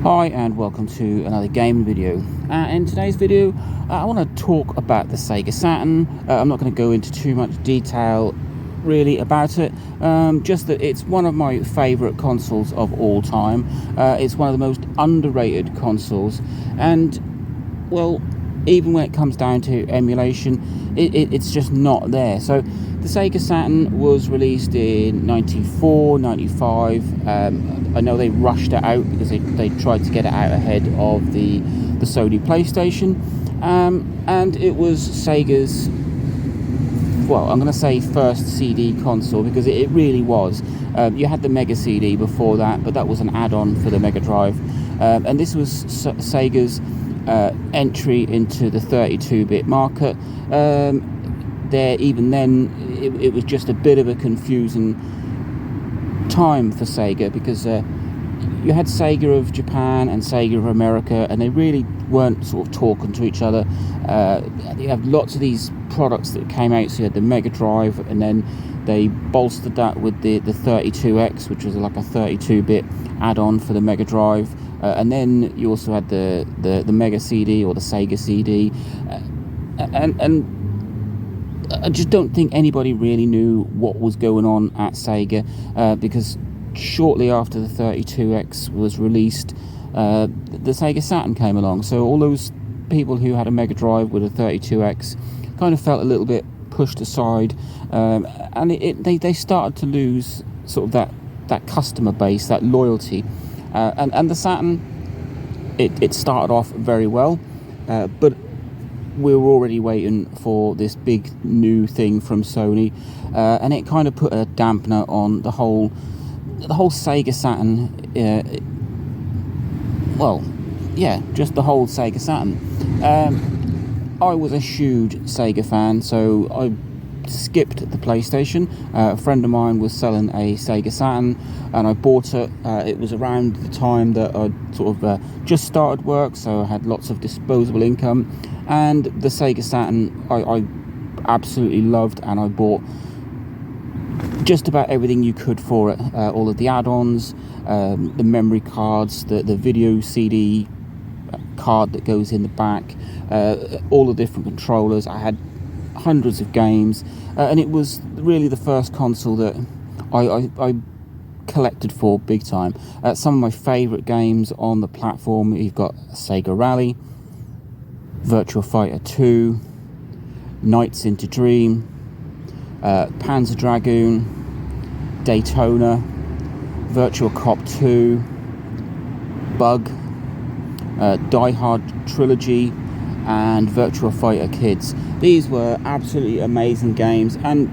Hi and welcome to another gaming video. In today's video I want to talk about the Sega Saturn. I'm not going to go into too much detail really about it, just that it's one of my favourite consoles of all time. It's one of the most underrated consoles, and well, even when it comes down to emulation, it's just not there. So the Sega Saturn was released in 94, 95. I know they rushed it out because they tried to get it out ahead of the Sony PlayStation, and it was Sega's, well, I'm going to say first CD console, because it really was. You had the Mega CD before that, but that was an add-on for the Mega Drive, and this was Sega's entry into the 32-bit market. Even then, it was just a bit of a confusing time for Sega, because you had Sega of Japan and Sega of America, and they really weren't sort of talking to each other. You have lots of these products that came out. So you had the Mega Drive, and then they bolstered that with the 32X, which was like a 32-bit add-on for the Mega Drive. And then you also had the Mega CD, or the Sega CD, and I just don't think anybody really knew what was going on at Sega, because shortly after the 32X was released, the Sega Saturn came along. So all those people who had a Mega Drive with a 32X kind of felt a little bit pushed aside, and they started to lose sort of that customer base, that loyalty. And the Saturn, it started off very well, but we were already waiting for this big new thing from Sony, and it kind of put a dampener on the whole Sega Saturn. Just the whole Sega Saturn. I was a huge Sega fan, so I skipped the PlayStation. A friend of mine was selling a Sega Saturn, and I bought it. It was around the time that I sort of just started work, so I had lots of disposable income, and the Sega Saturn I absolutely loved, and I bought just about everything you could for it. All of the add-ons, the memory cards, the video CD card that goes in the back, all the different controllers. I had hundreds of games, and it was really the first console that I collected for big time. Some of my favourite games on the platform: you've got Sega Rally, Virtua Fighter 2, Nights into Dream, Panzer Dragoon, Daytona, Virtua Cop 2, Bug, Die Hard Trilogy, and Virtua Fighter Kids. These were absolutely amazing games, and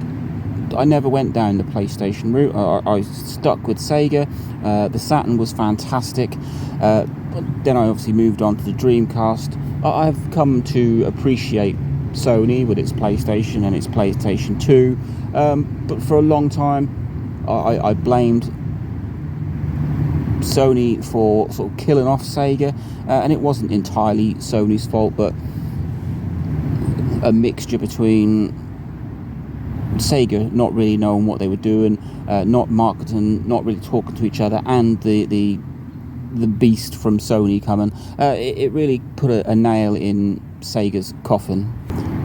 I never went down the PlayStation route. I stuck with Sega. The Saturn was fantastic, but then I obviously moved on to the Dreamcast. I've come to appreciate Sony with its PlayStation and its PlayStation 2, but for a long time I blamed Sony for sort of killing off Sega, and it wasn't entirely Sony's fault, but a mixture between Sega not really knowing what they were doing, not marketing, not really talking to each other, and the beast from Sony coming. It really put a nail in Sega's coffin.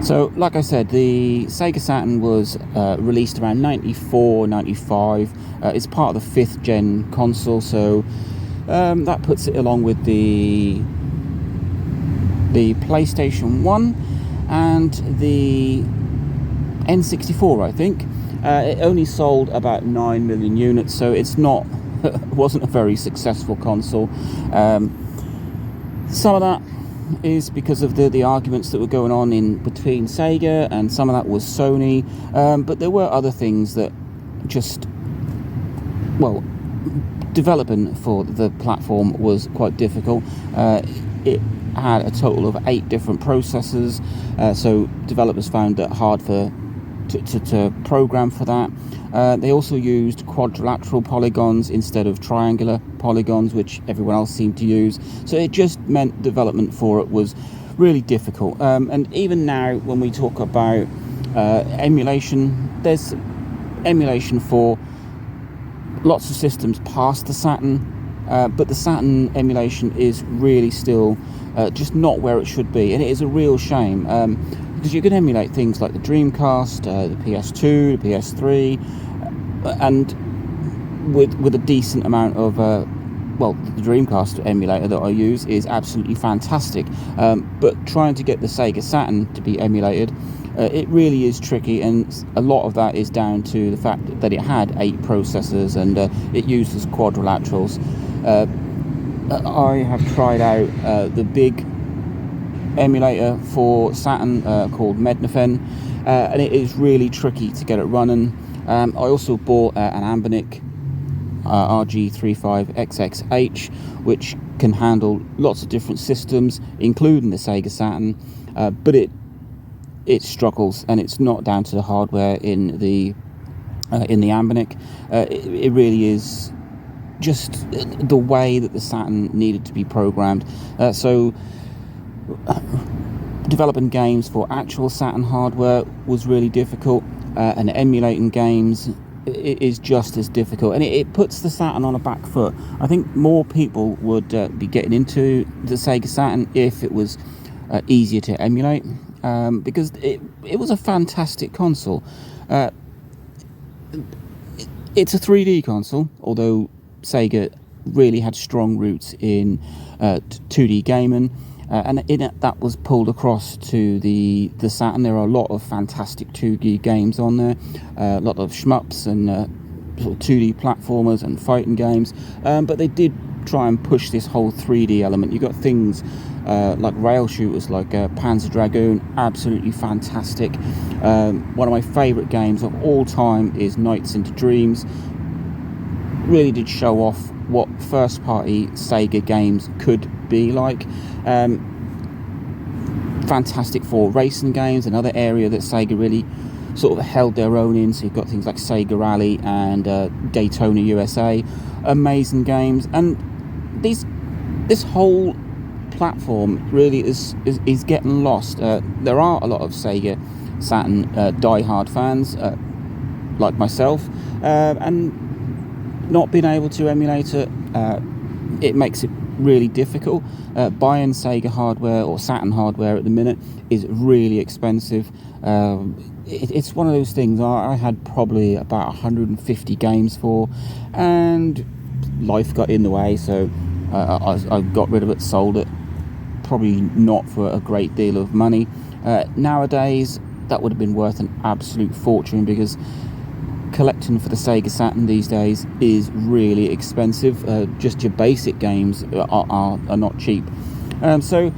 So, like I said, the Sega Saturn was released around 94, 95. It's part of the 5th gen console, so that puts it along with the PlayStation 1 and the N64, I think. It only sold about 9 million units, so it's not wasn't a very successful console. Some of that is because of the arguments that were going on in between Sega, and some of that was Sony, but there were other things that just, well, developing for the platform was quite difficult. It had a total of 8 different processors, so developers found it hard to program for that. They also used quadrilateral polygons instead of triangular polygons, which everyone else seemed to use. So it just meant development for it was really difficult. And even now, when we talk about emulation, there's emulation for lots of systems past the Saturn, but the Saturn emulation is really still just not where it should be, and it is a real shame, because you can emulate things like the Dreamcast, the PS2, the PS3, and with a decent amount of well, the Dreamcast emulator that I use is absolutely fantastic, but trying to get the Sega Saturn to be emulated, it really is tricky, and a lot of that is down to the fact that it had 8 processors and it uses quadrilaterals. I have tried out the big emulator for Saturn called mednafen, and it is really tricky to get it running. I also bought an Ambernic RG35XXH, which can handle lots of different systems, including the Sega Saturn, but it struggles, and it's not down to the hardware in the Ambernic. It really is just the way that the Saturn needed to be programmed. So developing games for actual Saturn hardware was really difficult, and emulating games is just as difficult, and it puts the Saturn on a back foot. I think more people would be getting into the Sega Saturn if it was easier to emulate, because it was a fantastic console. It's a 3D console, although Sega really had strong roots in 2D gaming, and in it, that was pulled across to the Saturn. There are a lot of fantastic 2D games on there, a lot of shmups and sort of 2D platformers and fighting games, but they did try and push this whole 3D element. You got things like rail shooters like Panzer Dragoon, absolutely fantastic. One of my favourite games of all time is Nights into Dreams. Really did show off what first party Sega games could be like. Fantastic for racing games, another area that Sega really sort of held their own in. So you've got things like Sega Rally and Daytona USA, amazing games. And this whole platform really is getting lost. There are a lot of Sega Saturn die-hard fans like myself, and not being able to emulate it, it makes it really difficult. Buying Sega hardware or Saturn hardware at the minute is really expensive. It's one of those things I had probably about 150 games for, and life got in the way, so I got rid of it, sold it, probably not for a great deal of money. Nowadays that would have been worth an absolute fortune, because collecting for the Sega Saturn these days is really expensive. Just your basic games are not cheap. So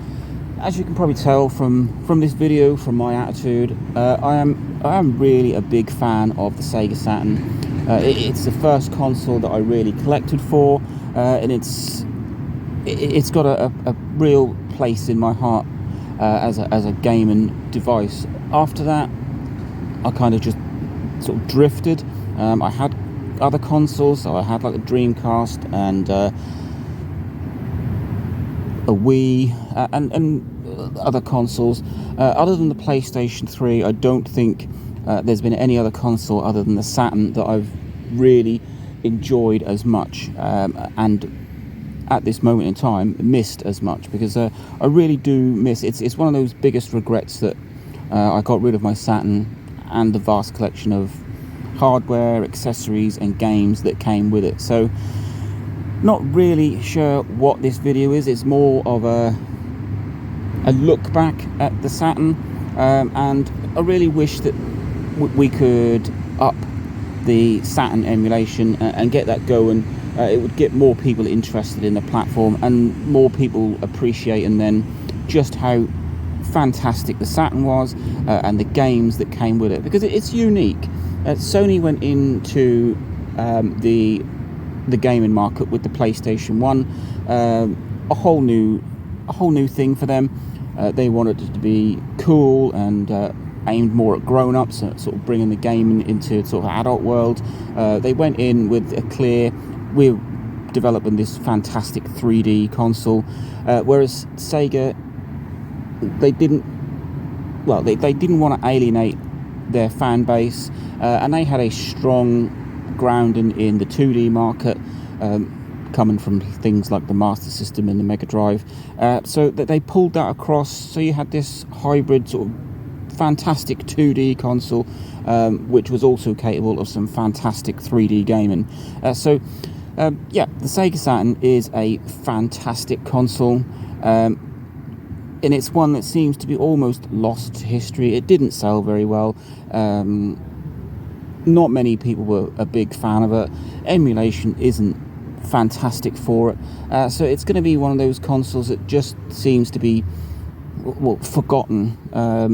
as you can probably tell from this video, from my attitude, I am really a big fan of the Sega Saturn. It's the first console that I really collected for, and it's got a real place in my heart as a gaming device. After that, I kind of just sort of drifted. I had other consoles, so I had like a Dreamcast and a Wii and other consoles. Other than the PlayStation 3, I don't think there's been any other console other than the Saturn that I've really enjoyed as much, and at this moment in time missed as much, because I really do miss. It's one of those biggest regrets that I got rid of my Saturn and the vast collection of hardware, accessories and games that came with it. So not really sure what this video is. It's more of a look back at the Saturn, and I really wish that we could up the Saturn emulation and get that going. It would get more people interested in the platform, and more people appreciating then just how fantastic the Saturn was, and the games that came with it, because it's unique. Sony went into the gaming market with the PlayStation 1, a whole new thing for them. They wanted it to be cool and aimed more at grown-ups, sort of bringing the gaming into sort of adult world. They went in with a clear, we're developing this fantastic 3D console, whereas Sega, they didn't want to alienate their fan base, and they had a strong grounding in the 2D market, coming from things like the Master System and the Mega Drive. So that they pulled that across, so you had this hybrid sort of fantastic 2D console, which was also capable of some fantastic 3D gaming. Yeah, the Sega Saturn is a fantastic console, and it's one that seems to be almost lost to history. It didn't sell very well. Not many people were a big fan of it. Emulation isn't fantastic for it, so it's going to be one of those consoles that just seems to be, well, forgotten. I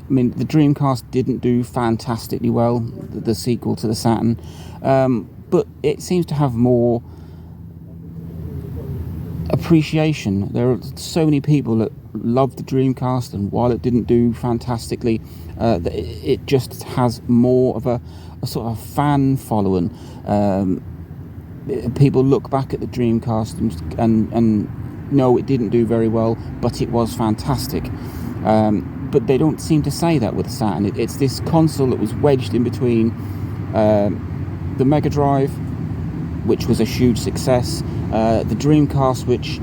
mean, the Dreamcast didn't do fantastically well, the sequel to the Saturn, but it seems to have more appreciation. There are so many people that love the Dreamcast, and while it didn't do fantastically, it just has more of a sort of fan following. People look back at the Dreamcast and no, it didn't do very well, but it was fantastic. But they don't seem to say that with the Saturn. It's this console that was wedged in between the Mega Drive, which was a huge success, the Dreamcast, which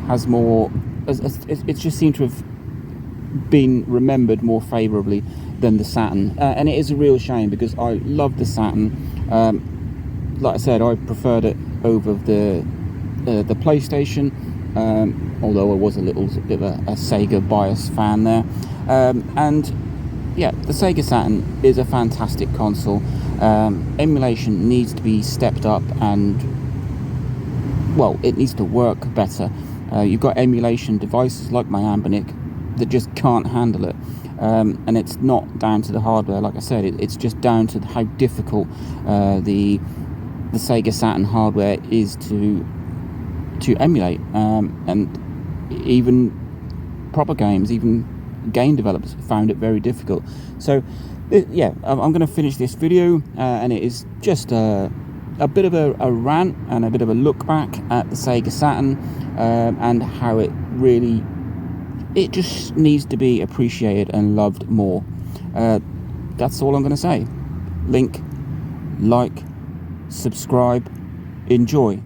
has more, it just seemed to have been remembered more favourably than the Saturn, and it is a real shame, because I love the Saturn. Like I said, I preferred it over the PlayStation, although I was a little bit of a Sega bias fan there. And yeah, the Sega Saturn is a fantastic console. Emulation needs to be stepped up, and well, it needs to work better. You've got emulation devices like my Ambinic that just can't handle it, and it's not down to the hardware. Like I said, it's just down to how difficult the Sega Saturn hardware is to emulate, and even proper games, even game developers found it very difficult. So yeah, I'm going to finish this video, and it is just a bit of a rant and a bit of a look back at the Sega Saturn, and how it just needs to be appreciated and loved more. That's all I'm going to say. Like, subscribe, enjoy.